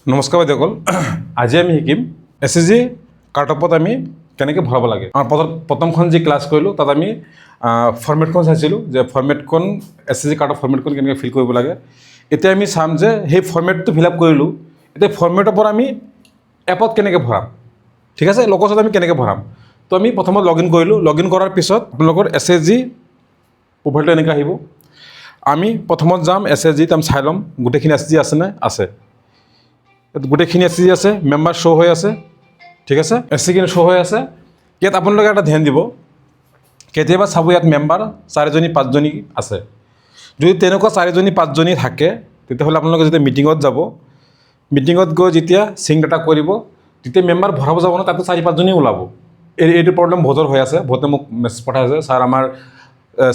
নমস্কাৰ বাইদেউসকল আজি আমি শিকিম SSG কাৰ্টপত আমি কেনেকৈ ভৰাব লাগে প্ৰথমখন যি ক্লাছ কৰিলোঁ তাত আমি ফৰ্মেটখন চাইছিলোঁ যে ফৰ্মেটখন SSG কাৰ্টৰ ফৰ্মেটখন কেনেকৈ ফিল কৰিব লাগে এতিয়া আমি চাম যে সেই ফৰ্মেটটো ফিল আপ কৰিলোঁ এতিয়া ফৰ্মেটৰ পৰা আমি এপত কেনেকৈ ভৰাম ঠিক আছে লগছত আমি কেনেকৈ ভৰাম তো আমি প্ৰথমত লগ ইন কৰিলোঁ লগ ইন কৰাৰ পিছত আপোনালোকৰ SSG প্ৰফাইলটো এনেকৈ আহিব আমি প্ৰথমত যাম SSG আমি চাই ল'ম গোটেইখিনি SSG আছেনে আছে গোটেইখিনি SSG আছে মেম্বাৰ শ্ব' হৈ আছে ঠিক আছে SSG শ্ব' হৈ আছে ইয়াত আপোনালোকে এটা ধ্যান দিব কেতিয়াবা চাব ইয়াত মেম্বাৰ 4জনী 5জনী আছে যদি তেনেকুৱা 4জনী 5জনী থাকে তেতিয়াহ'লে আপোনালোকে যেতিয়া মিটিঙত যাব মিটিঙত গৈ যেতিয়া চিং ডাটা কৰিব তেতিয়া মেম্বাৰ ভৰাব যাব ন তাতে 4-5জনী ওলাব এইটো প্ৰব্লেম বহুতৰ হৈ আছে বহুতে মোক মেছেজ পঠাই আছে ছাৰ আমাৰ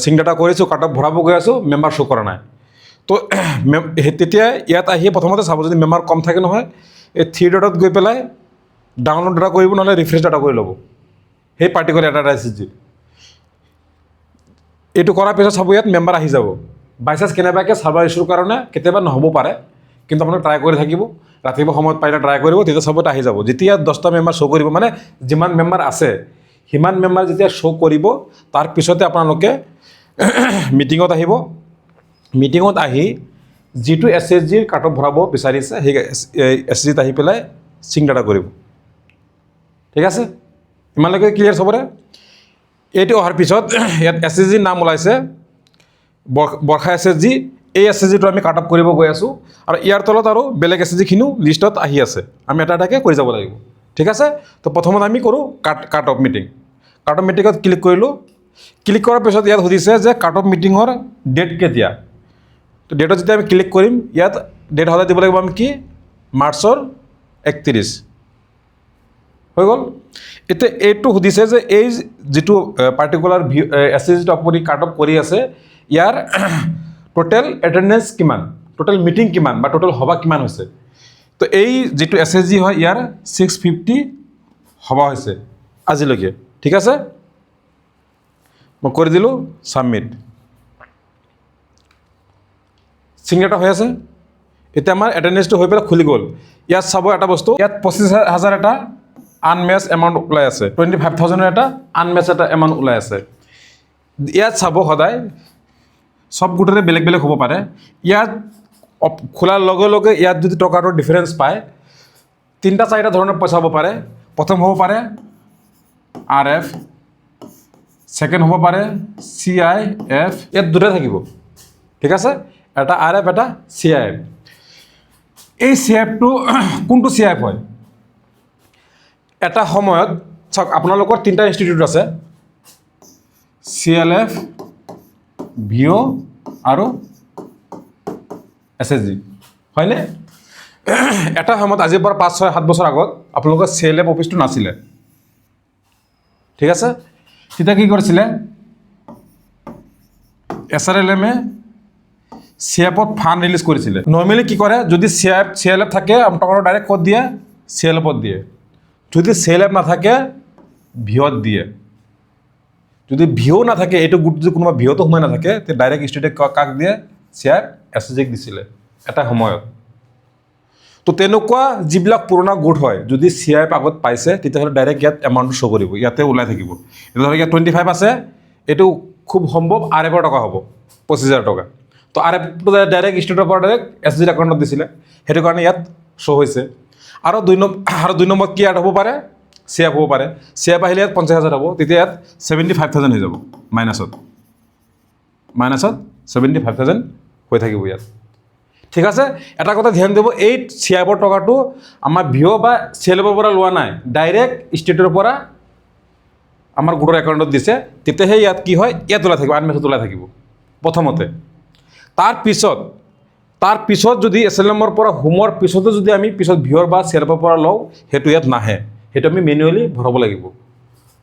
চিং ডাটা কৰিছোঁ কাট অফ ভৰাব গৈ আছোঁ মেম্বাৰ শ্ব' কৰা নাই তো তেতিয়া ইয়াত আহি প্ৰথমতে চাব যদি মেম্বাৰ কম থাকে নহয় এই 3 ডটত গৈ পেলাই ডাউনলোড ডাটা কৰিব নহ'লে ৰিফ্ৰেছ ডাটা কৰি ল'ব সেই পাৰ্টিকুলাৰ এটা SSG এইটো কৰাৰ পিছত চাব ইয়াত মেম্বাৰ আহি যাব বাই চান্স কেনেবাকৈ চাৰ্ভাৰ ইছ্যুৰ কাৰণে কেতিয়াবা নহ'ব পাৰে কিন্তু আপোনালোকে ট্ৰাই কৰি থাকিব ৰাতিপুৱা সময়ত পাৰিলে ট্ৰাই কৰিব তেতিয়া চাবত আহি যাব যেতিয়া 10টা মেম্বাৰ শ্ব' কৰিব মানে যিমান মেম্বাৰ আছে সিমান মেম্বাৰ যেতিয়া শ্ব' কৰিব তাৰপিছতে আপোনালোকে মিটিঙত আহিব মিটিঙত আহি যিটো SSGৰ কাট অফ ভৰাব বিচাৰিছে সেই SSGত আহি পেলাই চিং ডাটা কৰিব ঠিক আছে ইমানলৈকে ক্লিয়াৰ চবৰে এইটো অহাৰ পিছত ইয়াত SSGৰ নাম ওলাইছে বৰ্ষা SSG এই SSGটো আমি কাট অফ কৰিব গৈ আছোঁ আৰু ইয়াৰ তলত আৰু বেলেগ SSGখিনিও লিষ্টত আহি আছে আমি এটা এটাকৈ কৰি যাব লাগিব ঠিক আছে তো প্ৰথমত আমি কৰোঁ কাট অফ মিটিঙত ক্লিক কৰিলোঁ ক্লিক কৰাৰ পিছত ইয়াত সুধিছে যে কাট অফ মিটিঙৰ ডেট কেতিয়া তো ডেটত যেতিয়া আমি ক্লিক কৰিম ইয়াত ডেট সদায় দিব লাগিব আমি কি মাৰ্চৰ 31 হৈ গ'ল এতিয়া এইটো সুধিছে যে এই যিটো পাৰ্টিকুলাৰ SSGটো আপুনি কাট অফ কৰি আছে ইয়াৰ টোটেল এটেণ্ডেঞ্চ কিমান টোটেল মিটিং কিমান বা টোটেল সভা কিমান হৈছে তো এই যিটো SSG হয় ইয়াৰ 650 সভা হৈছে আজিলৈকে ঠিক আছে মই কৰি দিলোঁ ছাবমিট চিং ডাটা হৈ আছে এতিয়া আমাৰ এটেণ্ডেঞ্চটো হৈ পেলাই খুলি গ'ল ইয়াত চাব এটা বস্তু ইয়াত 25,000 এটা আনমেচ এমাউণ্ট ওলাই আছে 25,000 এটা আনমেচ এটা এমাউণ্ট ওলাই আছে ইয়াত চাব সদায় সব গোটৰে বেলেগ বেলেগ হ'ব পাৰে ইয়াত খোলাৰ লগে লগে ইয়াত যদি টকাটোৰ ডিফাৰেঞ্চ পায় 3-4টা ধৰণৰ পইচা হ'ব পাৰে প্ৰথম হ'ব পাৰে RF ছেকেণ্ড হ'ব পাৰে CIF ইয়াত দুটা থাকিব ঠিক আছে এটা RF এটা CIF এই CIFটো কোনটো CIF হয় এটা সময়ত চাওক আপোনালোকৰ 3টা ইনষ্টিটিউট আছে CLF VO আৰু SSG হয়নে এটা সময়ত আজিৰ পৰা 5-6-7 বছৰ আগত আপোনালোকৰ CLF অফিচটো নাছিলে ঠিক আছে তেতিয়া কি কৰিছিলে SRLM CIFত ফাণ্ড ৰিলিজ কৰিছিলে নৰ্মেলি কি কৰে যদি CLF থাকে আপোনালোকৰ ডাইৰেক্ট ক'ত দিয়ে CLFত দিয়ে যদি CLF নাথাকে ভিঅ'ত দিয়ে যদি ভিঅ' নাথাকে এইটো গোট যদি কোনোবা ভিঅ'তো সোমাই নাথাকে তে ডাইৰেক্ট ষ্টুডেণ্ট কাক দিয়ে CIF SSGক দিছিলে এটা সময়ত তো তেনেকুৱা যিবিলাক পুৰণা গোট হয় যদি CIF আগত পাইছে তেতিয়াহ'লে ডাইৰেক্ট ইয়াত এমাউণ্টটো শ্ব' কৰিব ইয়াতে ওলাই থাকিব এতিয়া ধৰক ইয়াত 25 আছে এইটো খুব সম্ভৱ RFৰ টকা হ'ব 25,000 টকা তো RFটো ডাইৰেক্ট ষ্টুডেণ্টৰ পৰা ডাইৰেক্ট SSGৰ একাউণ্টত দিছিলে সেইটো কাৰণে ইয়াত শ্ব' হৈছে আৰু 2 নম্বৰত কি এড হ'ব পাৰে CIF হ'ব পাৰে CIF আহিলে ইয়াত 50,000 হ'ব তেতিয়া ইয়াত 75,000 হৈ যাব মাইনাছত 75,000 হৈ থাকিব ইয়াত ঠিক আছে এটা কথা ধ্যান দিব এই CIFৰ টকাটো আমাৰ ভিঅ' বা CLFৰ পৰা লোৱা নাই ডাইৰেক্ট ষ্টেটৰ পৰা আমাৰ গোটৰ একাউণ্টত দিছে তেতিয়াহে ইয়াত কি হয় ইয়াত ওলাই থাকিব আনমেচত ওলাই থাকিব প্ৰথমতে তাৰপিছত যদি SLMৰ পৰা হোমৰ পিছতো যদি আমি পিছত ভিঅ'ৰ বা CLFৰ পৰা লওঁ সেইটো ইয়াত নাহে সেইটো আমি মেনুৱেলি ভৰাব লাগিব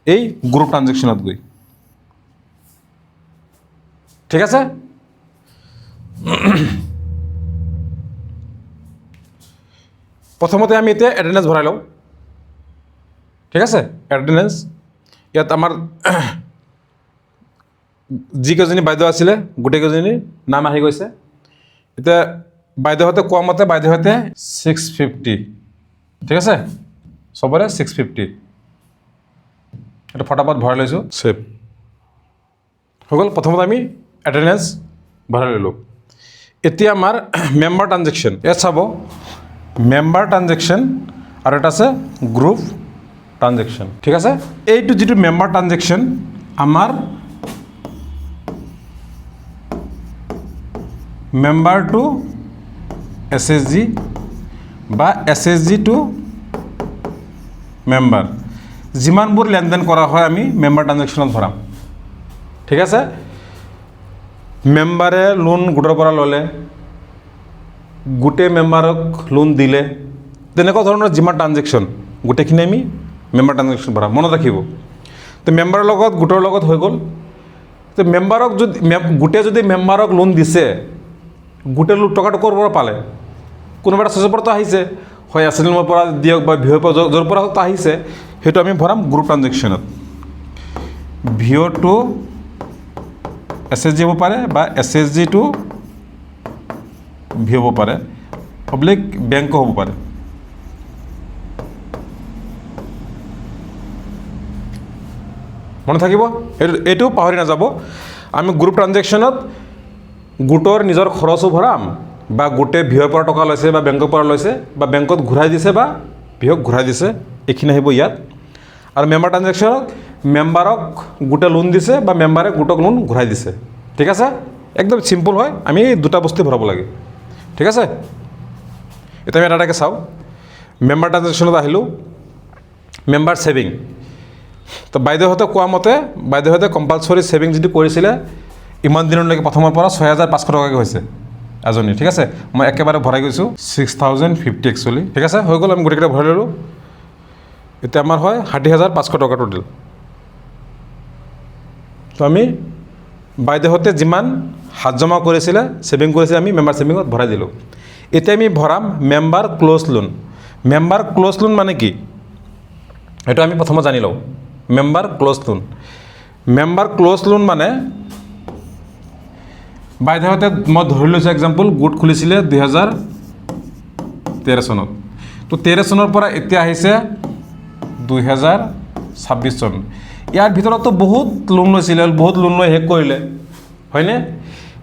এই গ্ৰুপ ট্ৰানজেকশ্যনত গৈ ঠিক আছে প্ৰথমতে আমি এতিয়া এটেণ্ডেঞ্চ ভৰাই লওঁ ঠিক আছে এটেণ্ডেঞ্চ ইয়াত আমাৰ যিকেইজনী বাইদেউ আছিলে গোটেইকেইজনীৰ নাম আহি গৈছে এতিয়া বাইদেউহঁতে কোৱা মতে বাইদেউহঁতে 650 ঠিক আছে চবৰে 650 এটা ফটাফট ভৰাই লৈছোঁ সেভ হৈ গ'ল প্ৰথমতে আমি এটেণ্ডেঞ্চ ভৰাই ল'লোঁ এতিয়া আমাৰ মেম্বাৰ ট্ৰানজেকশ্যন ইয়াত চাব মেম্বাৰ ট্ৰানজেকশ্যন আৰু এটা আছে গ্ৰুপ ট্ৰানজেকশ্যন ঠিক আছে এইটো যিটো মেম্বাৰ ট্ৰানজেকশ্যন আমাৰ মেম্বাৰ টু SSG বা SSG টু মেম্বাৰ যিমানবোৰ লেনদেন কৰা হয় আমি মেম্বাৰ ট্ৰানজেকশ্যনত ভৰাম ঠিক আছে মেম্বাৰে লোন গোটৰ পৰা ল'লে গোটেই মেম্বাৰক লোন দিলে তেনেকুৱা ধৰণৰ যিমান ট্ৰানজেকশ্যন গোটেইখিনি আমি মেম্বাৰ ট্ৰানজেকশ্যন ভৰাম মনত ৰাখিব তো মেম্বাৰৰ লগত গোটৰ লগত হৈ গ'ল তো মেম্বাৰক যদি গোটেই যদি মেম্বাৰক লোন দিছে গোটেই টকাটো ক'ৰ পৰা পালে কোনোবা এটা চ'ৰ্চৰ পৰাতো আহিছে হয় এছএলএমৰ পৰা দিয়ক বা ভিঅ'ৰ পৰা য'ৰ পৰা আহিছে সেইটো আমি ভৰাম গ্ৰুপ ট্ৰানজেকশ্যনত ভিঅ' টু SSG হ'ব পাৰে বা SSG টু ভি হ'ব পাৰে পাব্লিক বেংকো হ'ব পাৰে মনত থাকিব এইটো পাহৰি নাযাব আমি গ্ৰুপ ট্ৰানজেকশ্যনত গোটৰ নিজৰ খৰচো ভৰাম বা গোটে ভিঅ'ৰ পৰা টকা লৈছে বা বেংকৰ পৰা লৈছে বা বেংকত ঘূৰাই দিছে বা ভিঅ'ক ঘূৰাই দিছে এইখিনি আহিব ইয়াত আৰু মেম্বাৰ ট্ৰানজেকশ্যনত মেম্বাৰক গোটে লোন দিছে বা মেম্বাৰে গোটক লোন ঘূৰাই দিছে ঠিক আছে একদম চিম্পল হয় আমি দুটা বস্তু ভৰাব লাগে ঠিক আছে এতিয়া আমি এটা এটাকৈ চাওঁ মেম্বাৰ ট্ৰানজেকশ্যনত আহিলোঁ মেম্বাৰ ছেভিং তো বাইদেউহঁতে কোৱা মতে বাইদেউহঁতে কম্পালচৰি ছেভিং যিটো কৰিছিলে ইমান দিনলৈকে প্ৰথমৰ পৰা 6500 টকাকৈ হৈছে এজনী ঠিক আছে মই একেবাৰে ভৰাই গৈছোঁ 6050 একচুৱেলি ঠিক আছে হৈ গ'ল আমি গোটেইকেইটা ভৰাই ল'লোঁ এতিয়া আমাৰ হয় 60500 টকা টোটেল তো আমি বাইদেউহঁতে যিমান হাত জমা কৰিছিলে ছেভিং কৰিছিলে আমি মেম্বাৰ ছেভিঙত ভৰাই দিলোঁ এতিয়া আমি ভৰাম member close loan member close loan মানে কি সেইটো আমি প্ৰথমে জানি লওঁ member close loan member close loan মানে বাইদেউহঁতে মই ধৰি লৈছোঁ এক্সাম্পল গোট খুলিছিলে 2013 চনত তো 13 চনৰ পৰা এতিয়া আহিছে 2026 চন ইয়াৰ ভিতৰতো বহুত লোন লৈছিলে বহুত লোন লৈ শেষ কৰিলে হয়নে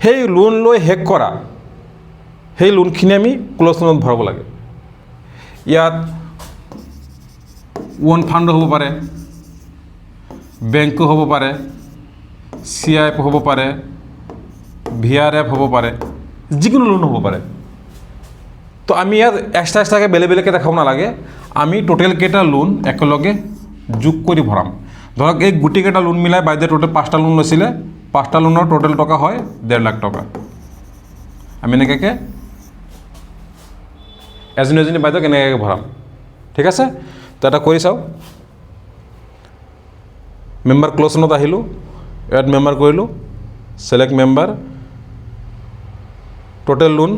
সেই লোন লৈ শেষ কৰা সেই লোনখিনি আমি ক্ল'জ লোনত ভৰাব লাগে ইয়াত ওন ফাণ্ড হ'ব পাৰে বেংকো হ'ব পাৰে CIF হ'ব পাৰে VRF হ'ব পাৰে যিকোনো লোন হ'ব পাৰে তো আমি ইয়াত এক্সট্ৰাকৈ বেলেগ বেলেগকৈ দেখাব নালাগে আমি টোটেল কেইটা লোন একেলগে যোগ কৰি ভৰাম ধৰক এই গোটেইকেইটা লোন মিলাই বাইদেউ টোটেল 5টা লোন লৈছিলে 5টা লোনৰ টোটেল টকা হয় 1.5 লাখ টকা আমি এনেকৈ এজনী বাইদেউক এনেকৈ ভৰাম ঠিক আছে তো এটা কৰি চাওঁ মেম্বাৰ ক্ল'জ লোনত আহিলোঁ এড মেম্বাৰ কৰিলোঁ ছিলেক্ট মেম্বাৰ টোটেল লোন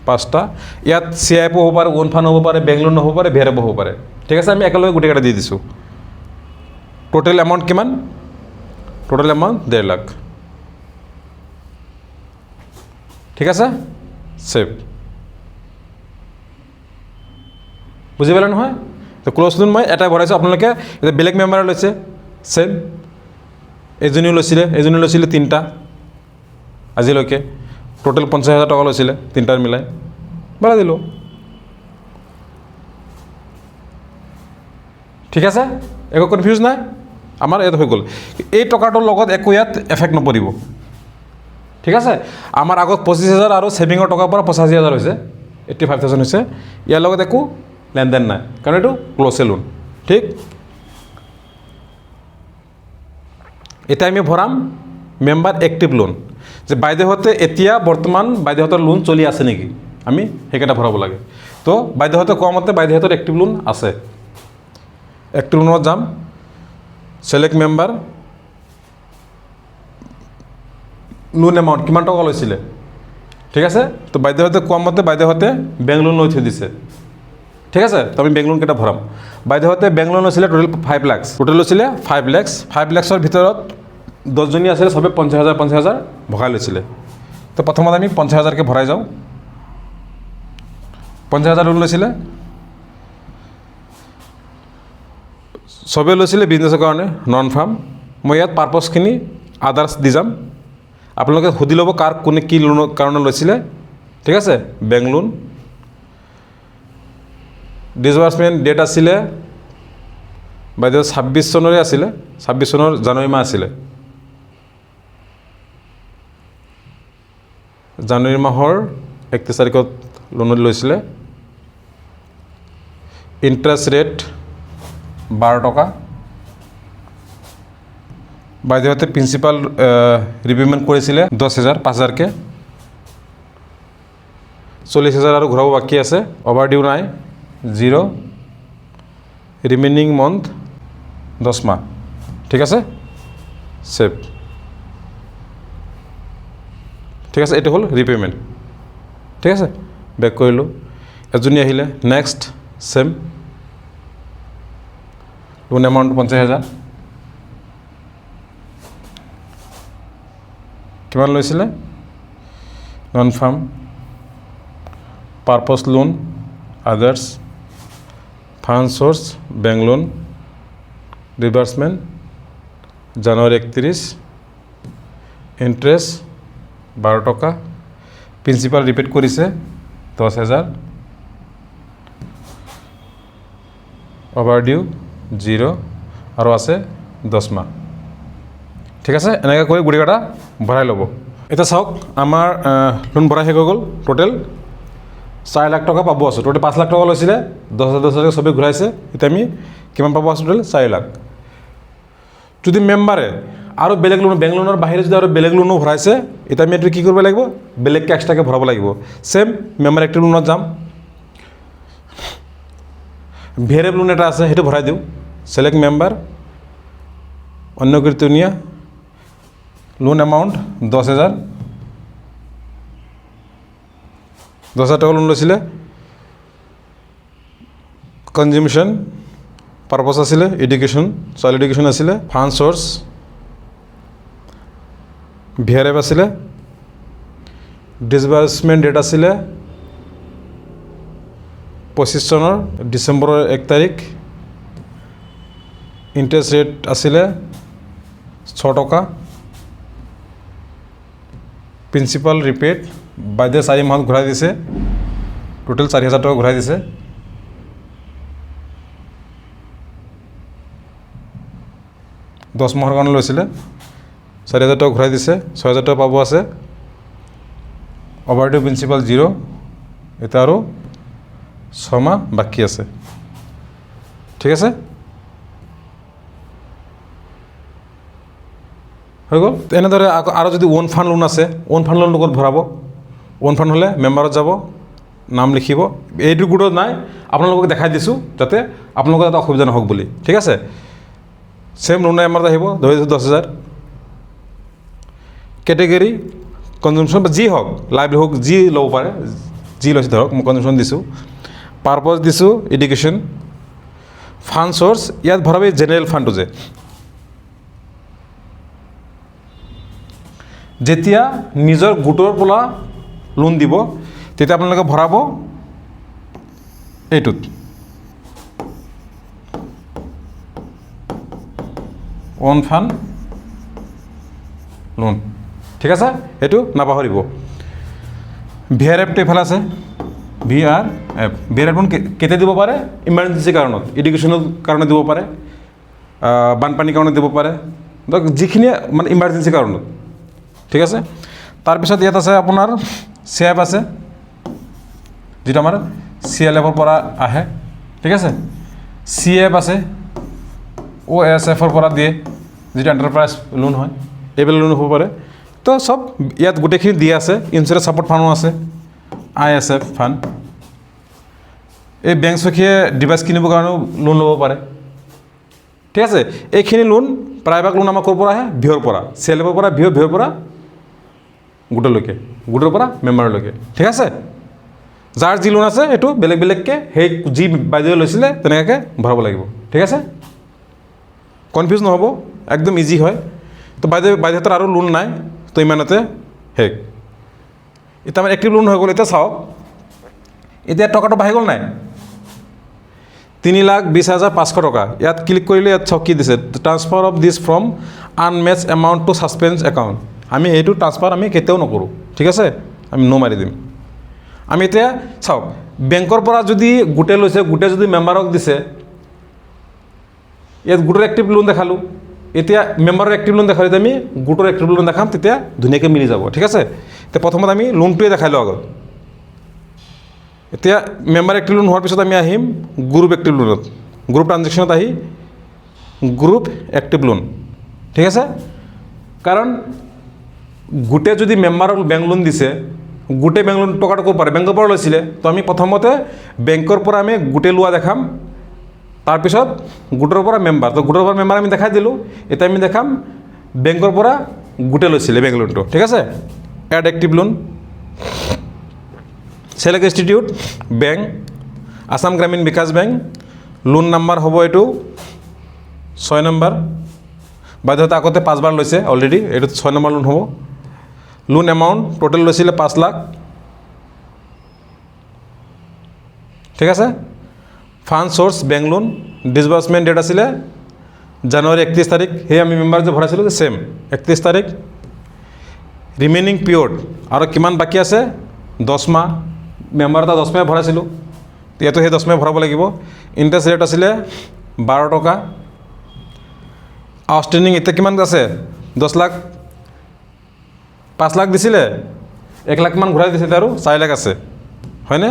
5টা ইয়াত CIF হ'ব পাৰে ওন ফাণ্ড হ'ব পাৰে বেংক লোন হ'ব পাৰে VRF হ'ব পাৰে ঠিক আছে আমি একেলগে গোটেইকেইটা দি দিছোঁ টোটেল এমাউণ্ট কিমান টোটেল এমাউণ্ট 1.5 লাখ ঠিক আছে ছেভ বুজি পালে নহয় তো ক্ল'জ লোন মই এটাই ভৰাইছোঁ আপোনালোকে এতিয়া বেলেগ মেম্বাৰে লৈছে ছেম এজনীও লৈছিলে 3টা আজিলৈকে টোটেল 50,000 টকা লৈছিলে 3টাৰ মিলাই ভৰাই দিলোঁ ঠিক আছে একো কনফিউজ নাই আমাৰ ইয়াত হৈ গ'ল এই টকাটোৰ লগত একো ইয়াত এফেক্ট নপৰিব ঠিক আছে আমাৰ আগত 25,000 আৰু ছেভিঙৰ টকাৰ পৰা 85,000 হৈছে 85,000 হৈছে ইয়াৰ লগত একো লেনদেন নাই কাৰণ এইটো ক্ল'জ লোন ঠিক এতিয়া আমি ভৰাম মেম্বাৰ এক্টিভ লোন যে বাইদেউহঁতে এতিয়া বৰ্তমান বাইদেউহঁতৰ লোন চলি আছে নেকি আমি সেইকেইটা ভৰাব লাগে তো বাইদেউহঁতে কোৱা মতে বাইদেউহঁতৰ এক্টিভ লোন আছে এক্টিভ লোনত যাম ছিলেক্ট মেম্বাৰ লোন এমাউণ্ট কিমান টকা লৈছিলে ঠিক আছে তো বাইদেউহঁতে কোৱা মতে বাইদেউহঁতে বেংক লোন লৈ থৈ দিছে ঠিক আছে তো আমি বেংক লোন কেইটা ভৰাম বাইদেউহঁতে বেংক লোন লৈছিলে টোটেল 5 লাখ টোটেল লৈছিলে 5 লাখ 5 লাখৰ ভিতৰত 10জনী আছিলে সবে 50,000 ভগাই লৈছিলে তো প্ৰথমতে আমি 50,000কৈ ভৰাই যাওঁ 50,000 লোন লৈছিলে, চবেই লৈছিলে বিজনেছৰ কাৰণে, নন ফাৰ্ম। মই ইয়াত পাৰপজখিনি আদাৰ্ছ দি যাম, আপোনালোকে সুধি ল'ব কাৰ কোনে কি লোনৰ কাৰণে লৈছিলে, ঠিক আছে। বেংক লোন, ডিছবাৰ্চমেণ্ট ডেট আছিলে বাইদেউ 26 চনৰে আছিলে, 26 চনৰ জানুৱাৰী মাহ আছিলে। জানুৱাৰী মাহৰ 31 তাৰিখত লোন লৈছিলে। ইণ্টাৰেষ্ট ৰেট 12 টকা। বাইদেউহঁতে প্ৰিন্সিপাল ৰিপে'মেণ্ট কৰিছিলে 10,000, 5,000কৈ, 40,000 আৰু ঘূৰাব বাকী আছে। অভাৰ ডিউ নাই, 0। ৰিমেইনিং মান্থ 10 মাহ, ঠিক আছে। ছেভ, ঠিক আছে। এইটো হ'ল ৰিপে'মেণ্ট, ঠিক আছে। বেক কৰিলোঁ, এজনী আহিলে। Next same loan amount 50,000। কিমান লৈছিলে? Non farm, purpose loan, others, fund source, bank loan, disbursement জানুৱাৰী 31, ইণ্টাৰেষ্ট 12 টকা, প্ৰিন্সিপাল ৰিপেড কৰিছে 10,000, অভাৰ ডিউ 0 আৰু আছে 10 মাহ, ঠিক আছে। এনেকৈ কৰি গোটেইকেইটা ভৰাই ল'ব। এতিয়া চাওক, আমাৰ লোন ভৰাই শেষ হৈ গ'ল। টোটেল 4 লাখ টকা পাব আছোঁ। টোটেল 5 লাখ টকা লৈছিলে, 10,000 চবেই ঘূৰাইছে। এতিয়া আমি কিমান পাব আছোঁ? টোটেল 4 লাখ। যদি মেম্বাৰে আৰু বেলেগ লোন, বেংক লোনৰ বাহিৰে যদি আৰু বেলেগ লোনো ভৰাইছে, এতিয়া আমি এইটো কি কৰিব লাগিব? বেলেগকৈ এক্সট্ৰাকৈ ভৰাব লাগিব। ছেম মেম্বাৰ এক্টিভ লোনত যাম, ভেৰিয়েবল লোন এটা আছে, সেইটো ভৰাই দিওঁ। ছিলেক্ট মেম্বাৰ, অন্য কীৰ্তনীয়া, লোন এমাউণ্ট 10,000, 10,000 টকা লোন লৈছিলে। কনজিউমশ্যন পাৰপজ আছিলে, এডুকেশ্যন, চাইল্ড এডুকেশ্যন আছিলে। ফাণ্ড চ'ৰ্চ VRF আছিলে। ডিছবাৰ্চমেণ্ট ডেট আছিলে 25 চনৰ ডিচেম্বৰৰ 1 তাৰিখ। ইণ্টাৰেষ্ট ৰেট আছিলে 6 টকা। প্ৰিন্সিপাল ৰিপেড বাইদেউ 4 মাহত ঘূৰাই দিছে। টোটেল 4,000 টকা ঘূৰাই দিছে। দহ মাহৰ কাৰণে লৈছিলে, 4,000 টকা ঘূৰাই দিছে, 6,000 টকা পাব আছে। অভাৰ ডিউ প্ৰিন্সিপাল 0। এতিয়া আৰু 6 মাহ বাকী আছে, ঠিক আছে, হৈ গ'ল। এনেদৰে আৰু যদি ওন ফাণ্ড লোন আছে, ওন ফাণ্ড লোনটো ক'ত ভৰাব? ওন ফাণ্ড হ'লে মেম্বাৰত যাব, নাম লিখিব। এইটো গোটত নাই, আপোনালোকক দেখাই দিছোঁ যাতে আপোনালোকৰ এটা অসুবিধা নহওক বুলি, ঠিক আছে। ছেম লোন এমাউণ্ট আহিব, ধৰি দিছোঁ 10,000। কেটেগৰী কনজুমশ্যন বা যি হওক, লাইভলিহুড যি ল'ব পাৰে, যি লৈছে ধৰক, মই কনজুমশ্যন দিছোঁ। পাৰপজ দিছোঁ এডুকেশ্যন। ফাণ্ড চ'ৰ্চ ইয়াত ভৰাব এই জেনেৰেল ফাণ্ডটো যে যেতিয়া নিজৰ গোটৰ পৰা লোন দিব তেতিয়া আপোনালোকে ভৰাব এইটোত। ওন ফাণ্ড লোন, ঠিক আছে, এইটো নাপাহৰিব। VRF এইফালে আছে, VRF। VRF লোন কেতিয়া দিব পাৰে? ইমাৰ্জেঞ্চি কাৰণত, এডুকেশ্যনৰ কাৰণে দিব পাৰে, বানপানীৰ কাৰণে দিব পাৰে, ধৰক যিখিনি মানে ইমাৰ্জেঞ্চি কাৰণত, ঠিক আছে। তাৰপিছত ইয়াত আছে আপোনাৰ CF আছে, যিটো আমাৰ CLFৰ পৰা আহে, ঠিক আছে। CF আছে, OSFৰ পৰা দিয়ে, যিটো এণ্টাৰপ্ৰাইজ লোন হয়, এইবিলাক লোন হ'ব পাৰে। তো চব ইয়াত গোটেইখিনি দিয়া আছে। ইঞ্চুৰেঞ্চ ছাপৰ্ট ফাণ্ডো আছে, ISF ফাণ্ড। এই বেংক চখীয়ে ডিভাইচ কিনিবৰ কাৰণেও লোন ল'ব পাৰে, ঠিক আছে। এইখিনি লোন প্ৰায়ভাগ লোন আমাৰ ক'ৰ পৰা আহে? ভিঅ'ৰ পৰা, CLFৰ পৰা, ভিঅ'ৰ পৰা গোটলৈকে, গোটৰ পৰা মেম্বাৰলৈকে, ঠিক আছে। যাৰ যি লোন আছে সেইটো বেলেগ বেলেগকৈ সেই যি বাইদেউ লৈছিলে তেনেকৈ ভৰাব লাগিব, ঠিক আছে। কনফিউজ নহ'ব, একদম ইজি হয়। তো বাইদেউহঁতৰ আৰু লোন নাই, তো ইমানতে শেষ। এতিয়া আমাৰ এক্টিভ লোন হৈ গ'ল। এতিয়া চাওক, এতিয়া টকাটো বাঢ়ি গ'ল নাই 3,20,500 টকা ইয়াত ক্লিক কৰিলে ইয়াত চাওক কি দিছে transfer of this from unmatched amount to suspense account আমি এইটো ট্ৰান্সফাৰ আমি কেতিয়াও নকৰোঁ ঠিক আছে আমি নো মাৰি দিম আমি এতিয়া চাওক বেংকৰ পৰা যদি গোটেই লৈছে গোটেই যদি মেম্বাৰক দিছে ইয়াত গোটৰ এক্টিভ লোন দেখালোঁ এতিয়া মেম্বাৰৰ এক্টিভ লোন দেখালোঁ আমি গোটৰ এক্টিভ লোন দেখাম তেতিয়া ধুনীয়াকৈ মিলি যাব ঠিক আছে এতিয়া প্ৰথমত আমি লোনটোৱে দেখাই লওঁ আগত এতিয়া মেম্বাৰ এক্টিভ লোন হোৱাৰ পিছত আমি আহিম গ্ৰুপ এক্টিভ লোনত গ্ৰুপ ট্ৰানজেকশ্যনত আহি গ্ৰুপ এক্টিভ লোন ঠিক আছে কাৰণ গোটেই যদি মেম্বাৰৰ বেংক লোন দিছে গোটেই বেংক লোন টকাটো ক'ব পাৰে বেংকৰ পৰা লৈছিলে তো আমি প্ৰথমতে বেংকৰ পৰা আমি গোটেই লোৱা দেখাম তাৰপিছত গোটৰ পৰা মেম্বাৰ তো গোটৰ পৰা মেম্বাৰ আমি দেখাই দিলোঁ এতিয়া আমি দেখাম বেংকৰ পৰা গোটেই লৈছিলে বেংক লোনটো ঠিক আছে add active loan select institute bank Assam Gramin Vikash bank loan number হ'ব এইটো 6 নম্বৰ বাইদেউহঁতে আগতে 5 বাৰ লৈছে অলৰেডি এইটো 6 নম্বৰ লোন হ'ব লোন এমাউণ্ট টোটেল লৈছিলে 5 লাখ ঠিক আছে ফাণ্ড সোৰ্চ বেংক লোন ডিছবাৰ্চমেণ্ট ডেট আছিলে জানুৱাৰী 31 তাৰিখ সেই আমি মেম্বাৰ যে ভৰাইছিলোঁ যে ছেম 31 তাৰিখ ৰিমেইনিং পিৰিয়ড আৰু কিমান বাকী আছে 10 মাহ মেম্বাৰ এটা 10 মাহ ভৰাইছিলোঁ ইয়াতো সেই 10 মাহ ভৰাব লাগিব ইণ্টাৰেষ্ট ৰেট আছিলে 12 টকা আউটষ্টেণ্ডিং এতিয়া কিমান আছে 10 লাখ 5 লাখ দিছিলে 1 লাখ মান ঘূৰাই দিছিলে আৰু 4 লাখ আছে হয়নে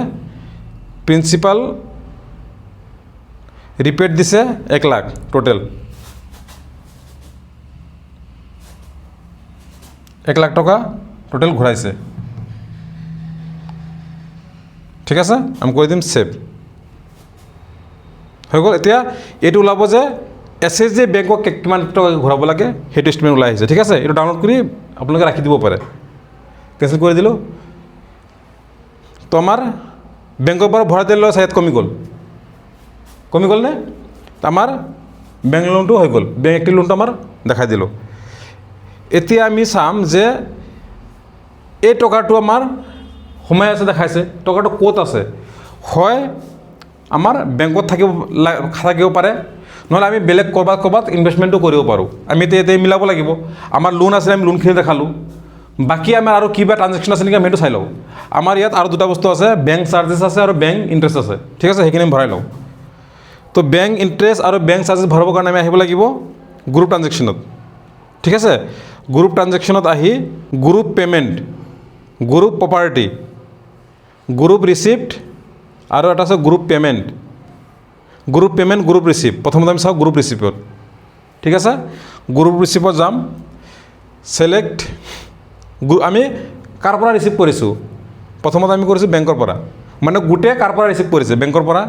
প্ৰিন্সিপাল ৰিপেড দিছে 1 লাখ টোটেল 1 লাখ টকা টোটেল ঘূৰাইছে ঠিক আছে আমি কৈ দিম সেভ হৈ গ'ল এতিয়া এইটো ওলাব যে এছএছজি বেংকক কিমান টকা ঘূৰাব লাগে সেইটো ষ্টেটমেণ্ট ওলাই আহিছে ঠিক আছে এইটো ডাউনলোড কৰি আপোনালোকে ৰাখি দিব পাৰে কেনচেল কৰি দিলোঁ তো আমাৰ বেংকৰ পৰা ভৰাই দিলে চাইড কমি গ'লনে আমাৰ বেংক লোনটো হৈ গ'ল বেংক এক্টিভ লোনটো আমাৰ দেখাই দিলোঁ এতিয়া আমি চাম যে এই টকাটো আমাৰ সোমাই আছে দেখাইছে টকাটো ক'ত আছে হয় আমাৰ বেংকত থাকিব পাৰে নহ'লে আমি বেলেগ ক'ৰবাত ইনভেষ্টমেণ্টটো কৰিব পাৰোঁ আমি এতিয়া মিলাব লাগিব আমাৰ লোন আছিলে আমি লোনখিনি দেখালোঁ বাকী আমাৰ আৰু কিবা ট্ৰানজেকশ্যন আছে নেকি আমি সেইটো চাই লওঁ আমাৰ ইয়াত আৰু দুটা বস্তু আছে বেংক চাৰ্জেছ আছে আৰু বেংক ইণ্টাৰেষ্ট আছে ঠিক আছে সেইখিনি আমি ভৰাই লওঁ তো বেংক ইণ্টাৰেষ্ট আৰু বেংক চাৰ্জেছ ভৰাবৰ কাৰণে আমি আহিব লাগিব গ্ৰুপ ট্ৰানজেকশ্যনত ঠিক আছে গ্ৰুপ ট্ৰানজেকশ্যনত আহি group payment group property group receipt আৰু এটা আছে গ্ৰুপ পে'মেণ্ট গ্ৰুপ ৰিচিপ্ট প্ৰথমতে আমি চাওঁ গ্ৰুপ ৰিচিপ্টত ঠিক আছে গ্ৰুপ ৰিচিপ্টত যাম ছেলেক্ট আমি কাৰ পৰা ৰিচিভ কৰিছোঁ প্ৰথমতে আমি কৰিছোঁ বেংকৰ পৰা মানে গোটেই কাৰ পৰা ৰিচিভ কৰিছে বেংকৰ পৰা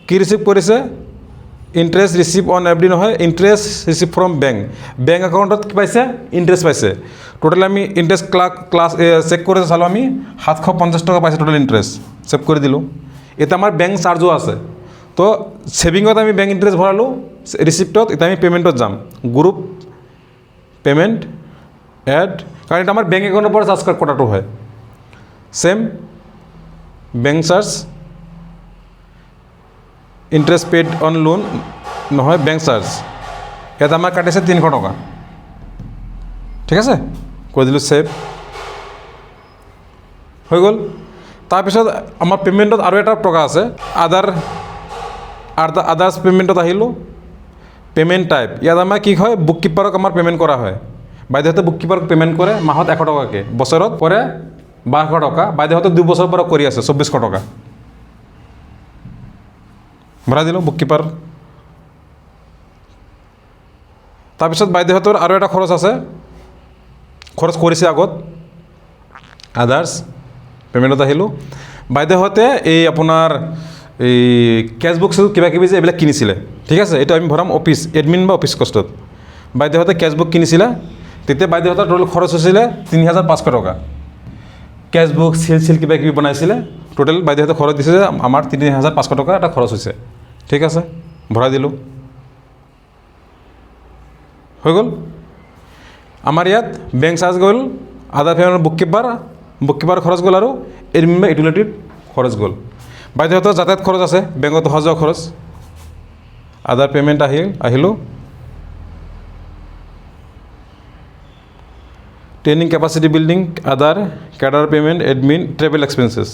কি ৰিচিভ কৰিছে interest receive on F D নহয় ইণ্টাৰেষ্ট ৰিচিভ ফ্ৰম বেংক একাউণ্টত কি পাইছে ইণ্টাৰেষ্ট পাইছে টোটেল আমি ইণ্টাৰেষ্ট ক্লাছ চেক কৰি চালোঁ আমি 750 টকা পাইছে টোটেল ইণ্টাৰেষ্ট চেভ কৰি দিলোঁ এতিয়া আমাৰ বেংক চাৰ্জো আছে তো ছেভিঙত আমি বেংক ইণ্টাৰেষ্ট ভৰালোঁ ৰিচিপ্টত এতিয়া আমি পে'মেণ্টত যাম গ্ৰুপ পে'মেণ্ট এড কাৰণ এটা আমাৰ বেংক একাউণ্টৰ পৰা চাৰ্জ কটাটো হয় same bank charge interest paid on loan নহয় বেংক চাৰ্জ ইয়াত আমাৰ কাটিছে 300 টকা ঠিক আছে কৈ দিলোঁ ছেভ হৈ গ'ল তাৰপিছত আমাৰ পে'মেণ্টত আৰু এটা টকা আছে আদাৰ্ছ পে'মেণ্টত আহিলোঁ পে'মেণ্ট টাইপ ইয়াত আমাৰ কি হয় বুক কিপাৰক আমাৰ পে'মেণ্ট কৰা হয় বাইদেউহঁতে বুক কিপাৰক পে'মেণ্ট কৰে মাহত 100 টকাকৈ বছৰত কৰে 1200 টকা বাইদেউহঁতে 2 বছৰৰ পৰা কৰি আছে 2400 টকা ভৰাই দিলোঁ বুক কিপাৰ তাৰপিছত বাইদেউহঁতৰ আৰু এটা খৰচ আছে খৰচ কৰিছে আগত আদাৰ্ছ পে'মেণ্টত আহিলোঁ বাইদেউহঁতে এই আপোনাৰ এই কেছবুক কিবা কিবি যে এইবিলাক কিনিছিলে ঠিক আছে এইটো আমি ভৰাম অফিচ এডমিন বা অফিচ কষ্টত বাইদেউহঁতে কেছবুক কিনিছিলে তেতিয়া বাইদেউহঁতৰ টোটেল খৰচ হৈছিলে 3,500 টকা কেছবুক চিল কিবা কিবি বনাইছিলে টোটেল বাইদেউহঁতে খৰচ দিছে যে আমাৰ 3,500 টকা এটা খৰচ হৈছে ঠিক আছে ভৰাই দিলোঁ হৈ গ'ল আমাৰ ইয়াত বেংক চাৰ্জ গ'ল আদাৰ পে'মেণ্ট বুক কিপাৰ খৰচ গ'ল আৰু এডমিন বা ইউটিলিটিৰ খৰচ গ'ল বাইদেউহঁতৰ যাতায়াত খৰচ আছে, বেংকত অহা যোৱা খৰচ, আদাৰ পে'মেণ্ট আহিলোঁ, ট্ৰেইনিং কেপাচিটি বিল্ডিং, আদাৰ cadre payment, admin, travel experiences.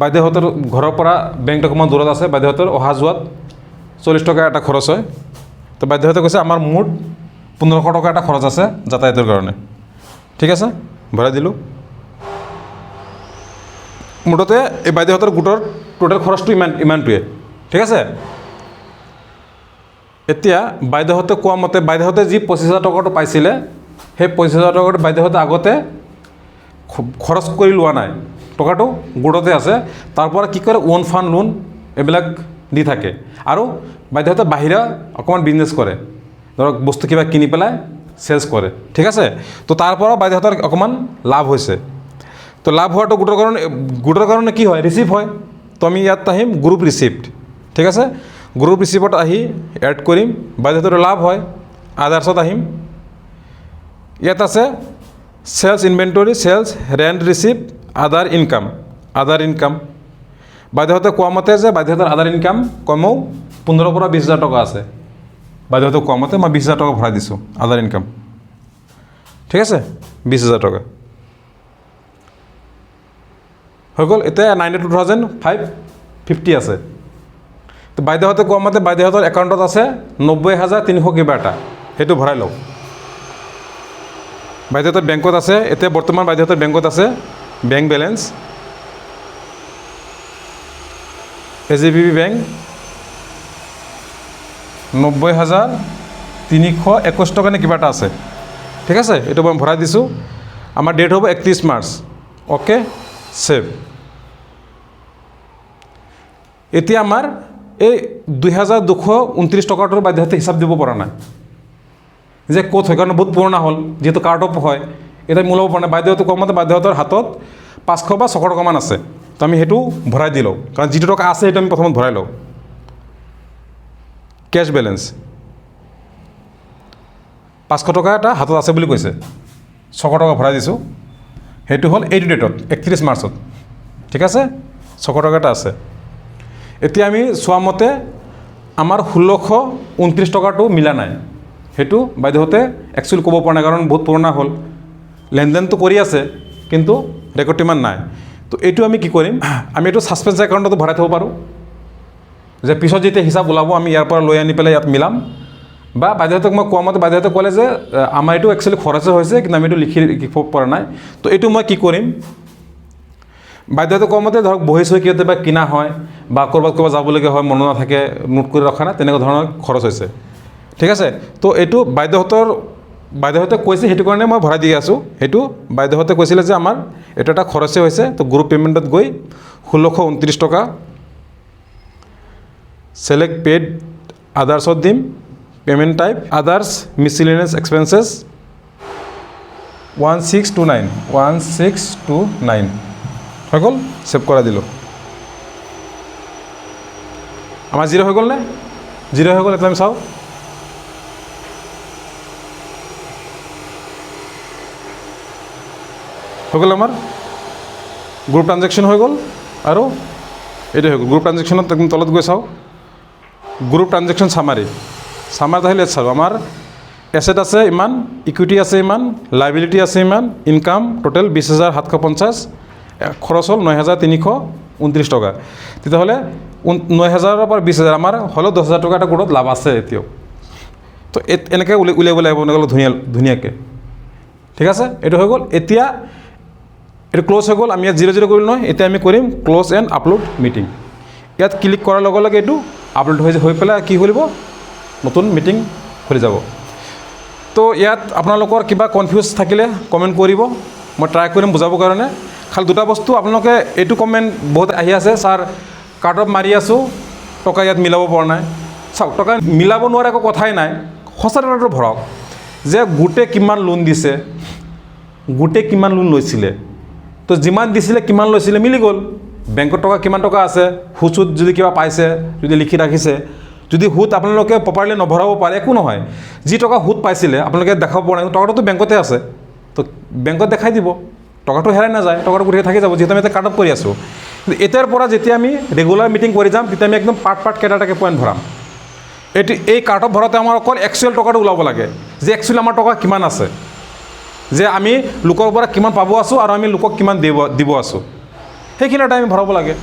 বাইদেউহঁতৰ ঘৰৰ পৰা বেংক অকণমান দূৰত আছে, বাইদেউহঁতৰ অহা যোৱাত 40 টকা এটা খৰচ হয়। তো বাইদেউহঁতে কৈছে আমাৰ মুঠ 1500 টকা এটা খৰচ আছে যাতায়াতৰ কাৰণে। ঠিক আছে, ভৰাই দিলোঁ। মুঠতে এই বাইদেউহঁতৰ গোটৰ টোটেল খৰচটো ইমানটোৱে। ঠিক আছে, এতিয়া বাইদেউহঁতে কোৱা মতে বাইদেউহঁতে যি 25,000 টকাটো পাইছিলে, সেই 25,000 টকাটো বাইদেউহঁতে আগতে খৰচ কৰি লোৱা নাই, টকাটো গোটতে আছে। তাৰ পৰা কি কৰে, ওন ফাণ্ড লোন এইবিলাক দি থাকে। আৰু বাইদেউহঁতে বাহিৰা অকণমান বিজনেছ কৰে, ধৰক বস্তু কিবা কিনি পেলাই চেলছ কৰে। ঠিক আছে, তো তাৰ পৰা বাইদেউহঁতৰ অকণমান লাভ হৈছে। তো লাভ হোৱাটো গোটৰ কাৰণে কি হয়, ৰিচিপ্ট হয়। তো আমি ইয়াত আহিম গ্ৰুপ ৰিচিপ্ট। ঠিক আছে, গ্ৰুপ ৰিচিপ্টত আহি এড কৰিম, বাইদেউহঁতৰ লাভ হয়। আদাৰ্ছত আহিম, ইয়াত আছে sales inventory, sales, rent receipt, other income. বাইদেউহঁতে কোৱা মতে যে বাইদেউহঁতৰ আদাৰ ইনকাম কমেও 15,000 পৰা 20,000 টকা আছে। বাইদেউহঁতে কোৱা মতে মই 20,000 টকা ভৰাই দিছোঁ আদাৰ ইনকাম। ঠিক আছে, 20,000 টকা হৈ গ'ল। এতিয়া 92,550 আছে। তো বাইদেউহঁতে কোৱা মতে বাইদেউহঁতৰ একাউণ্টত আছে 90,300 কিবা এটা, সেইটো ভৰাই লওক। বাইদেউহঁতৰ বেংকত আছে, এতিয়া বৰ্তমান বাইদেউহঁতৰ বেংকত আছে বেংক বেলেঞ্চ SBI বেংক 90,321 টকা নে কিবা এটা আছে। ঠিক আছে, এইটো মই ভৰাই দিছোঁ। আমাৰ ডেট হ'ব 31 মাৰ্চ। Okay, save. এতিয়া আমাৰ এই 2,229 টকাটোৰ বাইদেউহঁতে হিচাপ দিব পৰা নাই যে ক'ত হয়, কাৰণ বহুত পুৰণা হ'ল, যিহেতু কাৰ্ড অফ হয়, এতিয়া মিলাব পৰা নাই। বাইদেউহঁতে কোৱা মতে বাইদেউহঁতৰ হাতত 500 বা 600 টকামান আছে। তো আমি সেইটো ভৰাই দি লওঁ, কাৰণ যিটো টকা আছে সেইটো আমি প্ৰথমত ভৰাই লওঁ। কেছ বেলেঞ্চ 500 টকা এটা হাতত আছে বুলি কৈছে, 600 টকা ভৰাই দিছোঁ। সেইটো হ'ল এইটো ডেটত 31 মাৰ্চত। ঠিক আছে, 600 টকা এটা আছে। এতিয়া আমি চোৱা মতে আমাৰ 1,629 টকাটো মিলা নাই। সেইটো বাইদেউহঁতে একচুৱেলি ক'ব পৰা নাই, কাৰণ বহুত পুৰণা হ'ল, লেনদেনটো কৰি আছে কিন্তু ৰেকৰ্ডটো ইমান নাই। তো এইটো আমি কি কৰিম, আমি এইটো ছাছপেঞ্চ একাউণ্টতো ভৰাই থ'ব পাৰোঁ, যে পিছত যেতিয়া হিচাপ ওলাব আমি ইয়াৰ পৰা লৈ আনি পেলাই ইয়াত মিলাম। বা বাইদেউহঁতক মই কোৱা মতে বাইদেউহঁতে ক'লে যে আমাৰ এইটো একচুৱেলি খৰচে হৈছে, কিন্তু আমি এইটো লিখিব পৰা নাই। তো এইটো মই কি কৰিম, বাইদেউহঁতে কোৱা মতে ধৰক বহি চহি কেতিয়াবা কিনা হয় বা ক'ৰবাত যাবলগীয়া হয়, মনত নাথাকে, নোট কৰি ৰখা নাই, তেনেকুৱা ধৰণৰ খৰচ হৈছে। ঠিক আছে, তো এইটো বাইদেউহঁতে কৈছে, সেইটো কাৰণে মই ভৰাই দি আছোঁ। সেইটো বাইদেউহঁতে কৈছিলে যে আমাৰ এইটো এটা খৰচে হৈছে। তো গ্ৰুপ পে'মেণ্টত গৈ 1,629 টকা ছেলেক্ট পেইড আদাৰ্ছত দিম, পে'মেণ্ট টাইপ আদাৰ্ছ মিছলিনিয়াছ এক্সপেঞ্চেছ 1629 হৈ গ'ল, ছেভ কৰা দিলোঁ। আমাৰ 0 হৈ গ'লনে? 0 হৈ গ'ল। এতিয়া আমি চাওঁ, হৈ গ'ল আমাৰ গ্ৰুপ ট্ৰানজেকশ্যন হৈ গ'ল। আৰু এইটো হৈ গ'ল গ্ৰুপ ট্ৰানজেকশ্যনত একদম তলত গৈ চাওঁ, গ্ৰুপ ট্ৰানজেকশ্যন চামাৰিত আহিলে চাওঁ আমাৰ এছেট আছে ইমান, ইকুইটি আছে ইমান, লাইবিলিটি আছে ইমান, ইনকাম টোটেল 20,750, খৰচ হ'ল 9,329 টকা। তেতিয়াহ'লে 9,000ৰ পৰা 20,000 আমাৰ হ'লেও 10,000 টকা এটা গোটত লাভ আছে এতিয়াও। তো এনেকৈ উলিয়াব লাগিব এনেকৈ ধুনীয়াকৈ। ঠিক আছে, এইটো হৈ গ'ল। এতিয়া এইটো ক্ল'জ হৈ গ'ল। আমি ইয়াত 0 কৰিলোঁ নহয়, এতিয়া আমি কৰিম ক্ল'জ এণ্ড আপলোড মিটিং। ইয়াত ক্লিক কৰাৰ লগে লগে এইটো আপলোড হৈ পেলাই কি খুলিব, নতুন মিটিং খুলি যাব। তো ইয়াত আপোনালোকৰ কিবা কনফিউজ থাকিলে কমেণ্ট কৰিব, মই ট্ৰাই কৰিম বুজাবৰ কাৰণে। খালি দুটা বস্তু আপোনালোকে এইটো কমেণ্ট বহুত আহি আছে, ছাৰ কাৰ্ড অফ মাৰি আছোঁ, টকা ইয়াত মিলাব পৰা নাই। চাওক, টকা মিলাব নোৱাৰে একো কথাই নাই, সঁচা কথাটো ভৰক যে গোটেই কিমান লোন দিছে, গোটেই কিমান লোন লৈছিলে, তো যিমান দিছিলে কিমান লৈছিলে মিলি গ'ল। বেংকত টকা কিমান টকা আছে, সুত যদি কিবা পাইছে, যদি লিখি ৰাখিছে, যদি সুত আপোনালোকে প্ৰপাৰলি নভৰাব পাৰে একো নহয়। যি টকা সুত পাইছিলে আপোনালোকে দেখাব পৰা নাই, টকাটোতো বেংকতে আছে, তো বেংকত দেখাই দিব টকাটো হেৰাই নাযায়, টকাটো গতিকে থাকি যাব, যিহেতু আমি এতিয়া কাট অফ কৰি আছোঁ। কিন্তু এতিয়াৰ পৰা যেতিয়া আমি ৰেগুলাৰ মিটিং কৰি যাম, তেতিয়া আমি একদম পাৰ্ট কেইটাকে পইণ্ট ভৰাম। এই কাট অফ ভৰাওঁতে আমাৰ অকল একচুৱেল টকাটো ওলাব লাগে, যে একচুৱেলি আমাৰ টকা কিমান আছে, যে আমি লোকৰ পৰা কিমান পাব আছোঁ আৰু আমি লোকক কিমান দিব আছোঁ, সেইখিনি এটা আমি ভৰাব লাগে।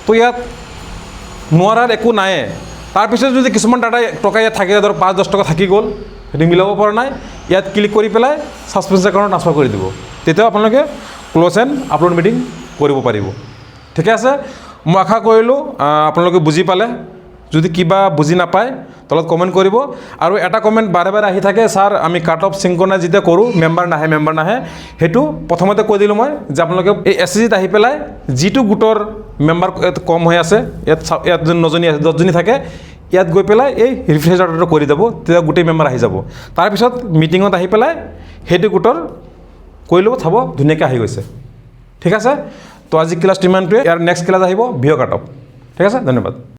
তো ইয়াত নোৱাৰাৰ একো নায়ে। তাৰপিছত যদি কিছুমান টকা ইয়াত থাকি যায়, ধৰক 5-10 টকা থাকি গ'ল, সেইটো মিলাব পৰা নাই, ইয়াত ক্লিক কৰি পেলাই ছাছপেঞ্চ একাউণ্টত ট্ৰান্সফাৰ কৰি দিব, তেতিয়াও আপোনালোকে ক্ল'জ এণ্ড আপলোড মিটিং কৰিব পাৰিব। ঠিকে আছে, মই আশা কৰিলোঁ আপোনালোকে বুজি পালে। যদি কিবা বুজি নাপায় তলত কমেণ্ট কৰিব। আৰু এটা কমেণ্ট বাৰে বাৰে আহি থাকে, ছাৰ আমি কাট অফ চিংক্ৰনাইজ যেতিয়া কৰোঁ মেম্বাৰ নাহে, সেইটো প্ৰথমতে কৈ দিলোঁ মই, যে আপোনালোকে এই SCGত আহি পেলাই যিটো গোটৰ মেম্বাৰ কম হৈ আছে, ইয়াত 9জনী আছে, 10জনী থাকে, ইয়াত গৈ পেলাই এই ৰিফ্ৰেছ অৰ্ডাৰটো কৰি যাব, তেতিয়া গোটেই মেম্বাৰ আহি যাব। তাৰপিছত মিটিঙত আহি পেলাই সেইটো গোটৰ কৰি ল'ব, চাব ধুনীয়াকৈ আহি গৈছে। ঠিক আছে, তো আজি ক্লাছটো ইমানটোৱে। ইয়াৰ নেক্সট ক্লাছ আহিব ভিঅ' কাট অফ। ঠিক আছে, ধন্যবাদ।